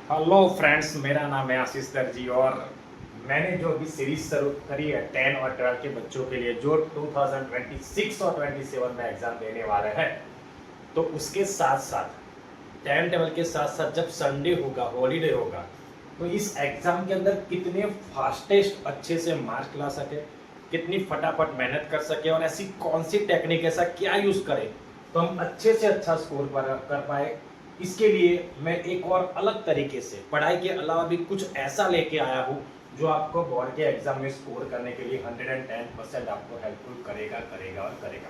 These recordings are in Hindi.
हेलो फ्रेंड्स, मेरा नाम है आशीष दर्जी और मैंने जो अभी सीरीज शुरू करी है 10 और 12 के बच्चों के लिए जो 2026 और 27 में एग्जाम देने वाले हैं, तो उसके साथ साथ टाइम टेबल के साथ साथ जब संडे होगा, हॉलीडे होगा, तो इस एग्जाम के अंदर कितने फास्टेस्ट अच्छे से मार्क ला सके, कितनी फटाफट मेहनत कर सके और ऐसी कौन सी टेक्निक, ऐसा क्या यूज करें तो हम अच्छे से अच्छा स्कोर कर पाए। इसके लिए मैं एक और अलग तरीके से पढ़ाई के अलावा भी कुछ ऐसा लेके आया हूँ जो आपको बोर्ड के एग्जाम में स्कोर करने के लिए 110% आपको हेल्पफुल करेगा करेगा और करेगा।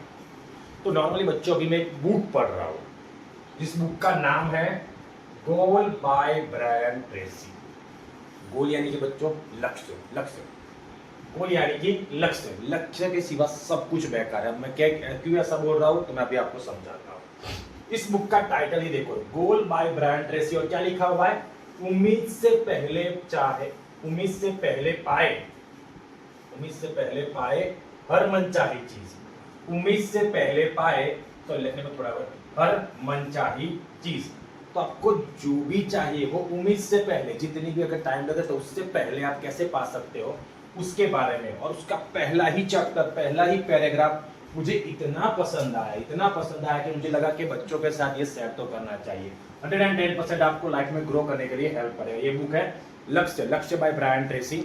तो नॉर्मली बच्चों, अभी मैं एक बुक पढ़ रहा हूँ जिस बुक का नाम है गोल बाय ब्रायन ट्रेसी। गोल यानी कि बच्चों लक्ष्य, लक्ष्य गोल यानी कि लक्ष्य, लक्ष्य के सिवा सब कुछ बेकार है। मैं क्या क्यों ऐसा बोल रहा हूँ तो मैं अभी आपको समझाता हूँ। इस बुक का टाइटल ही देखो, गोल बाय ब्रायन ट्रेसी, और क्या लिखा हुआ है, उम्मीद से पहले चाहे, उम्मीद से पहले पाए, उम्मीद से पहले पाए हर मनचाही चीज, उम्मीद से पहले पाए, तो लिखने में थोड़ा हर मनचाही चीज। तो आपको जो भी चाहिए वो उम्मीद से पहले, जितनी भी अगर टाइम लगे तो उससे पहले आप कैसे पा सकते हो उसके बारे में। और उसका पहला ही चैप्टर, पहला ही पैराग्राफ मुझे इतना पसंद आया, इतना पसंद आया कि मुझे लगा कि बच्चों के साथ ये शेयर तो करना चाहिए। 110% आपको लाइफ में ग्रो करने के लिए हेल्प करेगा। ये बुक है लक्ष्य, लक्ष्य बाय ब्रायन ट्रेसी,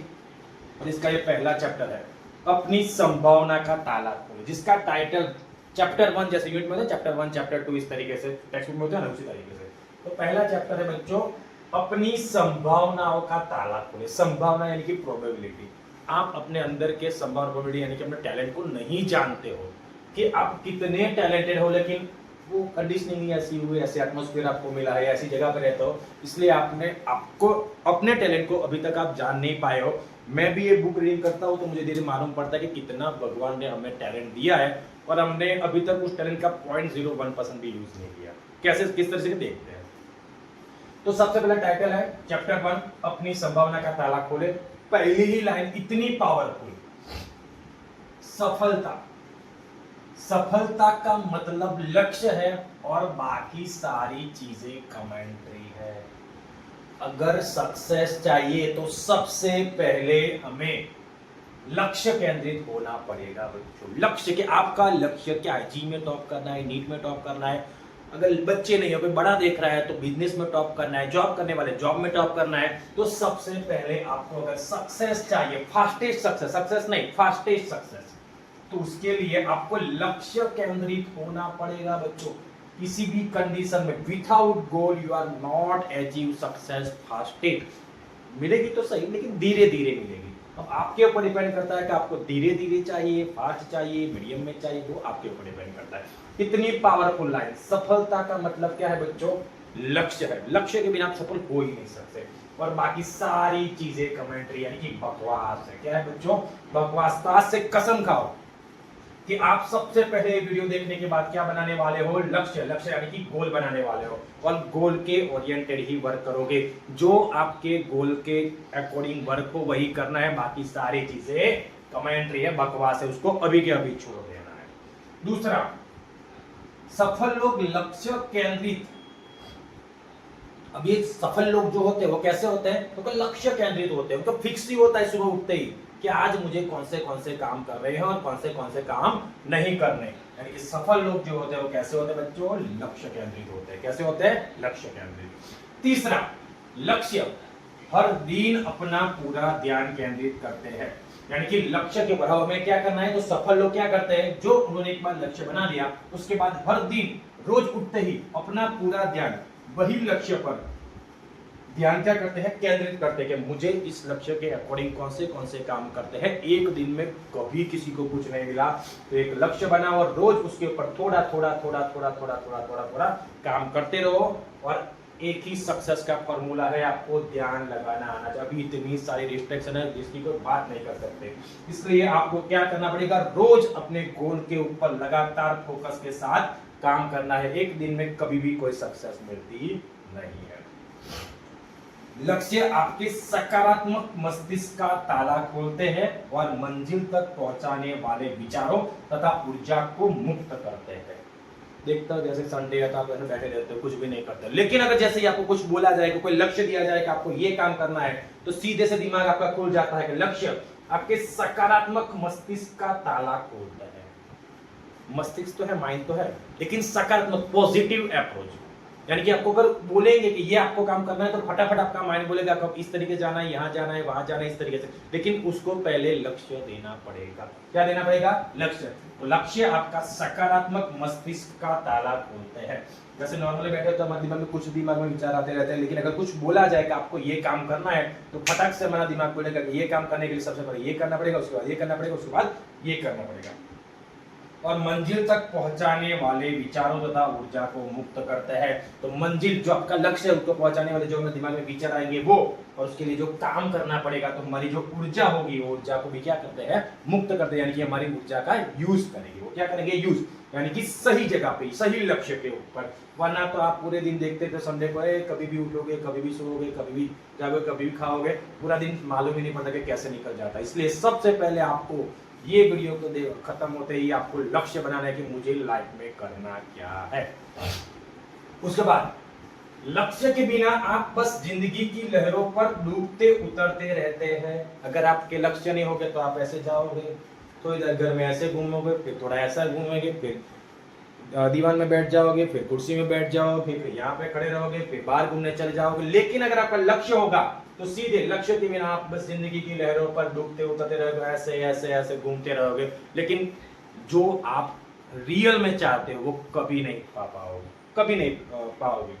और इसका ये पहला चैप्टर है अपनी संभावना का ताला खोलो, जिसका टाइटल चैप्टर 1, जैसे यूनिट में होता है चैप्टर 1 चैप्टर 2, इस तरीके से टेक्स्ट बुक में होता है ना, उसी तरीके से। तो पहला चैप्टर है बच्चों अपनी संभावनाओं का ताला खोले। संभावना यानी कि प्रोबेबिलिटी। आप अपने अंदर के संभावना, प्रोबेबिलिटी यानी कि अपने टैलेंट को नहीं जानते हो कि आप कितने टैलेंटेड हो, लेकिन वो कंडीशनिंग ऐसी हुई, ऐसे एटमॉस्फेयर आपको मिला है, ऐसी जगह पर रहते हो, इसलिए आपको अपने टैलेंट को अभी तक आप जान नहीं पाए हो। मैं भी ये बुक रीडिंग करता हूँ तो मुझे धीरे मालूम पड़ता है कि कितना भगवान ने हमें टैलेंट दिया है और हमने अभी तक उस टैलेंट का 0.01% भी यूज नहीं किया। कैसे, किस तरह से देखते हैं। तो सबसे पहला टाइटल है चैप्टर 1 अपनी संभावना का ताला खोले। पहली ही लाइन इतनी पावरफुल, सफलता, सफलता का मतलब लक्ष्य है और बाकी सारी चीजें कमेंट्री है। अगर सक्सेस चाहिए तो सबसे पहले हमें लक्ष्य केंद्रित होना पड़ेगा बच्चों। लक्ष्य के, आपका लक्ष्य क्या है, जी में टॉप करना है, नीट में टॉप करना है, अगर बच्चे नहीं हो, कोई बड़ा देख रहा है तो बिजनेस में टॉप करना है, जॉब करने वाले जॉब में टॉप करना है। तो सबसे पहले आपको अगर सक्सेस चाहिए, फास्टेस्ट सक्सेस, सक्सेस नहीं फास्टेस्ट सक्सेस, तो उसके लिए आपको लक्ष्य केंद्रित होना पड़ेगा बच्चों। किसी भी कंडीशन में without goal you are not achieve success fastest. मिलेगी तो सही, लेकिन धीरे धीरे मिलेगी। अब आपके ऊपर डिपेंड करता है कि आपको धीरे धीरे चाहिए, फास्ट चाहिए, मीडियम में चाहिए, वो आपके ऊपर डिपेंड करता है। इतनी पावरफुल लाइन। सफलता का मतलब क्या है बच्चों, लक्ष्य है। लक्ष्य के बिना आप सफल हो ही नहीं सकते, और बाकी सारी चीजें कमेंट्री यानी कि बकवास है। क्या है बच्चों, बकवास। तो आज से कसम खाओ कि आप सबसे पहले वीडियो देखने के बाद क्या बनाने वाले हो, लक्ष्य, लक्ष्य यानी कि गोल बनाने वाले हो, और गोल के ओरिएंटेड ही वर्क करोगे। जो आपके गोल के अकॉर्डिंग वर्क हो वही करना है, बाकी सारी चीजें कमेंट्री है, बकवास है, उसको अभी के अभी छोड़ देना है। दूसरा, सफल लोग लक्ष्य केंद्रित। अब ये सफल लोग जो होते हैं वो कैसे होते हैं, तो लक्ष्य केंद्रित होते हैं। उनका फिक्स ही होता है सुबह उठते ही कि आज मुझे कौन से काम कर रहे हैं और कौन से काम नहीं करने। यानी कि सफल लोग जो होते हैं वो कैसे होते हैं बच्चों, लक्ष्य केंद्रित होते हैं। कैसे होते हैं, लक्ष्य केंद्रित। तीसरा, लक्ष्य हर दिन अपना पूरा ध्यान केंद्रित करते हैं। यानी कि लक्ष्य के बढ़ाव में क्या करना है, तो सफल लोग क्या करते हैं, जो उन्होंने एक बार लक्ष्य बना लिया उसके बाद हर दिन रोज उठते ही अपना पूरा ध्यान वही लक्ष्य पर ध्यान क्या करते हैं, केंद्रित करते हैं कि मुझे इस लक्ष्य के अकॉर्डिंग कौन से काम करते हैं। एक दिन में कभी किसी को कुछ नहीं मिला तो एक लक्ष्य बना और रोज उसके ऊपर थोड़ा थोड़ा थोड़ा थोड़ा थोड़ा थोड़ा थोड़ा थोड़ा काम करते रहो। और एक ही सक्सेस का फॉर्मूला है, आपको ध्यान लगाना आना चाहिए। अभी इतनी सारी रिस्ट्रिक्शन है जिसकी कोई बात नहीं कर सकते, इसलिए आपको क्या करना पड़ेगा, रोज अपने गोल के ऊपर लगातार फोकस के साथ काम करना है। एक दिन में कभी भी कोई सक्सेस मिलती नहीं है। लक्ष्य आपके सकारात्मक मस्तिष्क का ताला खोलते हैं और मंजिल तक पहुंचाने वाले विचारों तथा ऊर्जा को मुक्त करते हैं। देखता हूँ जैसे संडे है तो आप ऐसे बैठे रहते हो, कुछ भी नहीं करते। लेकिन अगर जैसे ही आपको कुछ बोला जाए, कोई लक्ष्य दिया जाए कि आपको ये काम करना है, तो सीधे से दिमाग आपका खुल जाता है कि लक्ष्य आपके सकारात्मक मस्तिष्क का ताला खोलता है। मस्तिष्क तो है, माइंड तो है, लेकिन सकारात्मक पॉजिटिव अप्रोच, यानी कि आपको अगर बोलेंगे कि ये आपको काम करना है तो फटाफट आपका माइंड बोलेगा आपको इस तरीके से जाना है, यहाँ जाना है, वहां जाना है, इस तरीके से। लेकिन उसको पहले लक्ष्य देना पड़ेगा। क्या देना पड़ेगा? लक्ष्य। तो लक्ष्य आपका सकारात्मक मस्तिष्क का ताला खोलते हैं। जैसे नॉर्मली बैठे तो हमारे दिमाग में कुछ दिमाग में विचार आते रहते हैं, लेकिन अगर कुछ बोला जाए कि आपको ये काम करना है तो फटाक से हमारा दिमाग बोलेगा कि ये काम करने के लिए सबसे पहले ये करना पड़ेगा, उसके बाद ये करना पड़ेगा, उसके बाद ये करना पड़ेगा। और मंजिल तक पहुंचाने वाले विचारों तथा ऊर्जा को मुक्त करते हैं। तो मंजिल जो आपका लक्ष्य है उसको पहुंचाने वाले जो हमारे दिमाग में विचार आएंगे वो, और उसके लिए जो काम करना पड़ेगा, तो हमारी जो ऊर्जा होगी वो ऊर्जा को भी क्या करते हैं? मुक्त करते हैं। यानी कि हमारी ऊर्जा का यूज करेंगे। वो क्या करेंगे? यूज, यानी कि सही जगह पे, सही लक्ष्य के ऊपर। वरना तो आप पूरे दिन देखते थे संडे को कभी भी उठोगे, कभी भी सोओगे, कभी भी जाओगे, कभी भी खाओगे, पूरा दिन मालूम ही नहीं पड़ता कि कैसे निकल जाता है। इसलिए सबसे पहले आपको ये वीडियो को खत्म होते ही आपको लक्ष्य बनाना है कि मुझे लाइफ में करना क्या है। उसके बाद लक्ष्य के बिना आप बस जिंदगी की लहरों पर डूबते उतरते रहते हैं। अगर आपके लक्ष्य नहीं होगे तो आप ऐसे जाओगे, तो इधर घर में ऐसे घूमोगे, फिर थोड़ा ऐसा घूमेंगे, फिर दीवान में बैठ जाओगे, फिर कुर्सी में बैठ जाओगे, फिर यहाँ पे खड़े रहोगे, फिर बाहर घूमने चले जाओगे। लेकिन अगर आपका लक्ष्य होगा तो सीधे लक्ष्य के बिना आप बस जिंदगी की लहरों पर डूबते उतरते रहोगे, ऐसे ऐसे ऐसे घूमते रहोगे। लेकिन जो आप रियल में चाहते हो वो कभी नहीं पा पाओगे, कभी नहीं पाओगे।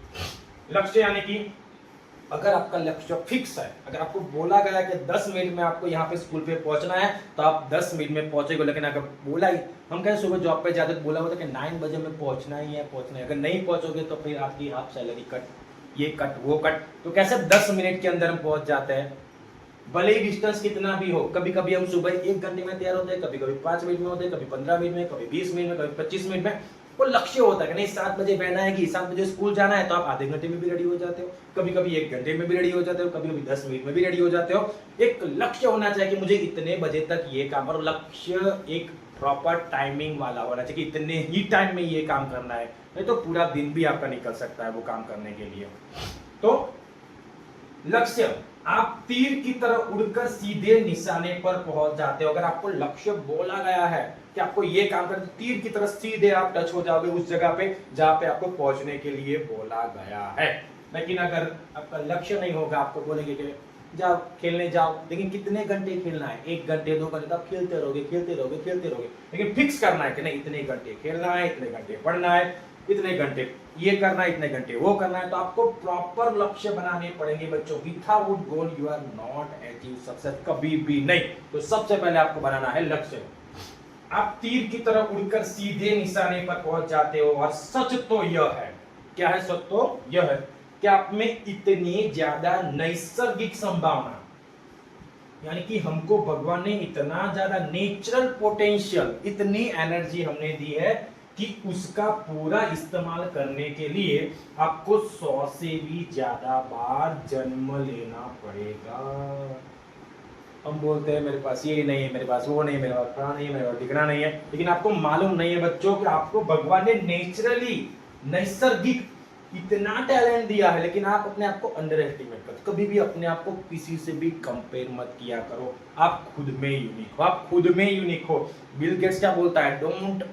लक्ष्य यानी कि अगर आपका लक्ष्य फिक्स है, अगर आपको बोला गया कि 10 मिनट में आपको यहाँ पे स्कूल पे पहुंचना है तो आप 10 मिनट में पहुंचेगे। लेकिन अगर बोला ही, हम कहें सुबह जॉब पे जाते तो बोला होता कि 9 बजे में पहुंचना ही है, पहुंचना है। अगर नहीं पहुंचोगे तो फिर आपकी हाफ सैलरी कट, ये कट, वो कट। तो कैसे 10 मिनट के अंदर हम पहुंच जाते हैं, भले ही डिस्टेंस कितना भी हो। कभी कभी हम सुबह 1 घंटे में तैयार होते हैं, कभी कभी 5 मिनट में होते हैं, कभी 15 मिनट में, कभी 20 मिनट में, कभी 25 मिनट में। वो लक्ष्य होता है कि नहीं 7 बजे बहना है कि 7 बजे स्कूल जाना है, तो आप आधे घंटे में भी रेडी हो जाते हो, कभी कभी 1 घंटे में भी रेडी हो जाते हो, कभी कभी 10 मिनट में भी रेडी हो जाते हो। एक लक्ष्य होना चाहिए कि मुझे इतने बजे तक ये काम, और लक्ष्य एक प्रॉपर टाइमिंग वाला होना चाहिए कि इतने ही टाइम में ये काम करना है, नहीं तो पूरा दिन भी आपका निकल सकता है वो काम करने के लिए। तो लक्ष्य, आप तीर की तरह उड़कर सीधे निशाने पर पहुंच जाते हो। अगर आपको लक्ष्य बोला गया है कि आपको ये काम करना, तो तीर की तरह सीधे आप टच हो जाओगे उस जगह पे जहां पे आपको पहुंचने के लिए बोला गया है। लेकिन अगर आपका लक्ष्य नहीं होगा, आपको बोलेंगे कि जाओ खेलने जाओ, लेकिन कितने घंटे खेलना है? 1 घंटे 2 घंटे, तो आप खेलते रहोगे, खेलते रहोगे, खेलते रहोगे। लेकिन फिक्स करना है कि नहीं इतने घंटे खेलना है, इतने घंटे पढ़ना है, इतने घंटे ये करना है, इतने घंटे वो करना है। तो आपको प्रॉपर लक्ष्य बनाने पड़ेंगे बच्चों। Without goal you are not achieve success, कभी भी नहीं। तो सबसे पहले आपको बनाना है लक्ष्य। आप तीर की तरह उड़कर सीधे निशाने पर पहुंच जाते हो। और सच तो यह है, क्या है? सच तो यह है कि आप में इतनी ज्यादा नैसर्गिक संभावना, यानी कि हमको भगवान ने इतना ज्यादा नेचुरल पोटेंशियल, इतनी एनर्जी हमने दी है कि उसका पूरा इस्तेमाल करने के लिए आपको 100 से भी ज्यादा बार जन्म लेना पड़ेगा। हम बोलते हैं मेरे पास ये नहीं है, मेरे पास वो नहीं है, मेरे पास फलाना नहीं है, मेरे पास दिखना नहीं है। लेकिन आपको मालूम नहीं है बच्चों कि आपको भगवान ने नेचुरली, नैसर्गिक इतना टैलेंट दिया है, लेकिन आप अपने आप को अंडर एस्टिमेट करते। कभी भी अपने आप को किसी से भी कंपेयर मत किया करो। आप खुद में यूनिक हो, आप खुद में यूनिक हो। बिल गेट्स क्या बोलता है? Don't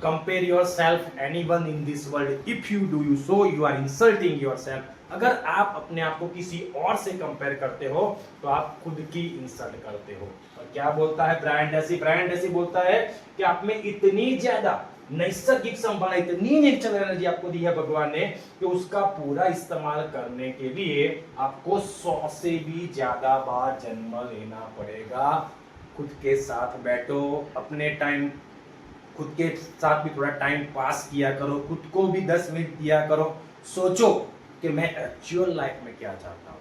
compare yourself anyone in this world, if you do so you are insulting yourself. अगर आप अपने आप को किसी और से कंपेयर करते हो तो आप खुद की इंसल्ट करते हो। और क्या बोलता है ब्रायन ट्रेसी? ब्रायन ट्रेसी बोलता है कि आप में इतनी ज्यादा नैसर्गिक संभावना, इतनी नेचुरल एनर्जी आपको दी है भगवान ने कि उसका पूरा इस्तेमाल करने के लिए आपको 100 से भी ज्यादा बार जन्म लेना पड़ेगा। खुद के साथ बैठो, अपने टाइम, खुद के साथ भी थोड़ा टाइम पास किया करो, खुद को भी 10 मिनट दिया करो। सोचो कि मैं एक्चुअल लाइफ में क्या चाहता हूँ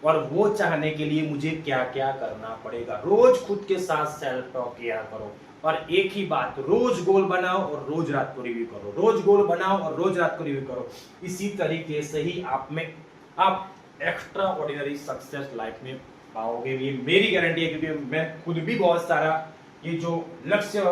और वो चाहने के लिए मुझे क्या क्या करना पड़ेगा। रोज खुद के साथ सेल्फ टॉक किया करो। और एक ही बात, रोज गोल बनाओ और रोज रात को रिव्यू करो, रोज गोल बनाओ और रोज रात को रिव्यू करो। इसी तरीके से ही आप एक्स्ट्रा ऑर्डिनरी सक्सेस लाइफ में पाओगे। ये मेरी गारंटी है, क्योंकि मैं खुद भी बहुत सारा ये जो लक्ष्य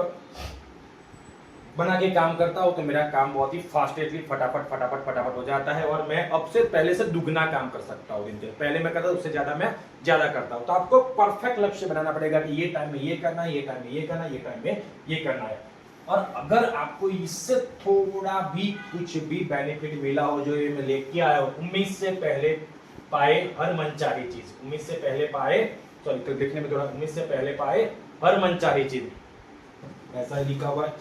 बना के काम करता हूँ तो मेरा काम बहुत ही फास्टेटली फटाफट हो जाता है और मैं अब से पहले से दुगना काम कर सकता हूँ दिन के। पहले मैं करता था उससे ज्यादा मैं ज्यादा करता हूँ। तो आपको परफेक्ट लक्ष्य बनाना पड़ेगा कि ये टाइम में ये करना है, ये टाइम में ये करना है, ये टाइम में ये करना है। और अगर आपको इससे थोड़ा भी कुछ भी बेनिफिट मिला हो जो ये मैं लेके आया हूँ, उम्मीद से पहले पाए हर मनचाही चीज, उम्मीद से पहले पाए, सॉरी तो लिखने में थोड़ा, उम्मीद से पहले पाए हर मनचाही चीज, ऐसा लिखा हुआ है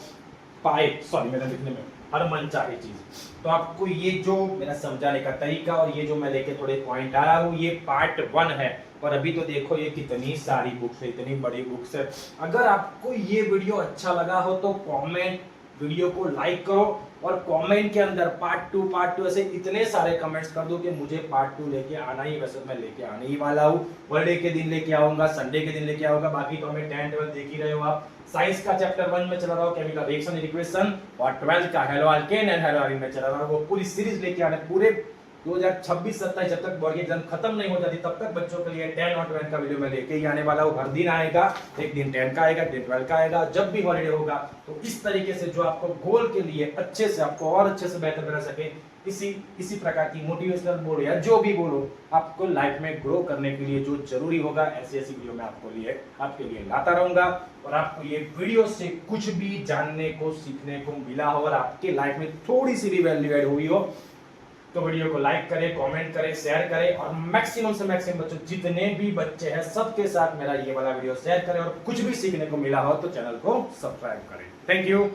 पाए, सॉरी मेरा लिखने में हर मनचाही चीज। तो आपको ये जो मेरा समझाने का तरीका और ये जो मैं लेके थोड़े पॉइंट आया हूँ, ये पार्ट 1 है। और अभी तो देखो ये कितनी सारी बुक्स है, इतनी बड़ी बुक्स है। अगर आपको ये वीडियो अच्छा लगा हो तो कमेंट, वीडियो को लाइक करो और कमेंट के अंदर पार्ट 2 ऐसे इतने सारे कमेंट्स कर दो कि मुझे पार्ट 2 लेके आना ही। वैसे मैं लेके आने ही वाला हूँ, बर्थडे के दिन लेके आऊंगा, संडे के दिन लेके आऊंगा। बाकी तो हमें 10 12 देख ही रहे हो आप। साइंस का चैप्टर 1 में चला रहा हूँ केमिकल रिएक्शन इक्वेशन, और 12 का hello alkane and hello arene में चला रहा हूँ। वो पूरी सीरीज लेके आने, पूरे 2026-27 जब तक बोर्ड की एग्जाम खत्म नहीं हो जाती तब तक बच्चों के लिए 10 और 12 का वीडियो मैं लेके ही आने वाला हूँ। हर दिन आएगा, एक दिन 10 का आएगा, एक दिन 12 का आएगा, जब भी हॉलीडे होगा। तो इस तरीके से जो आपको गोल के लिए अच्छे से, आपको और अच्छे से बेहतर बना सके, इसी प्रकार की मोटिवेशनल बोलो या जो भी बोलो, आपको लाइफ में ग्रो करने के लिए जो जरूरी होगा, ऐसी वीडियो मैं आपके लिए लाता रहूंगा। और आपको ये वीडियो से कुछ भी जानने को, सीखने को मिला हो और आपके लाइफ में थोड़ी सी भी वैल्यू ऐड हुई हो तो वीडियो को लाइक करें, कमेंट करें, शेयर करें और मैक्सिमम से मैक्सिमम बच्चों, जितने भी बच्चे हैं सबके साथ मेरा ये वाला वीडियो शेयर करें। और कुछ भी सीखने को मिला हो तो चैनल को सब्सक्राइब करें। Thank you.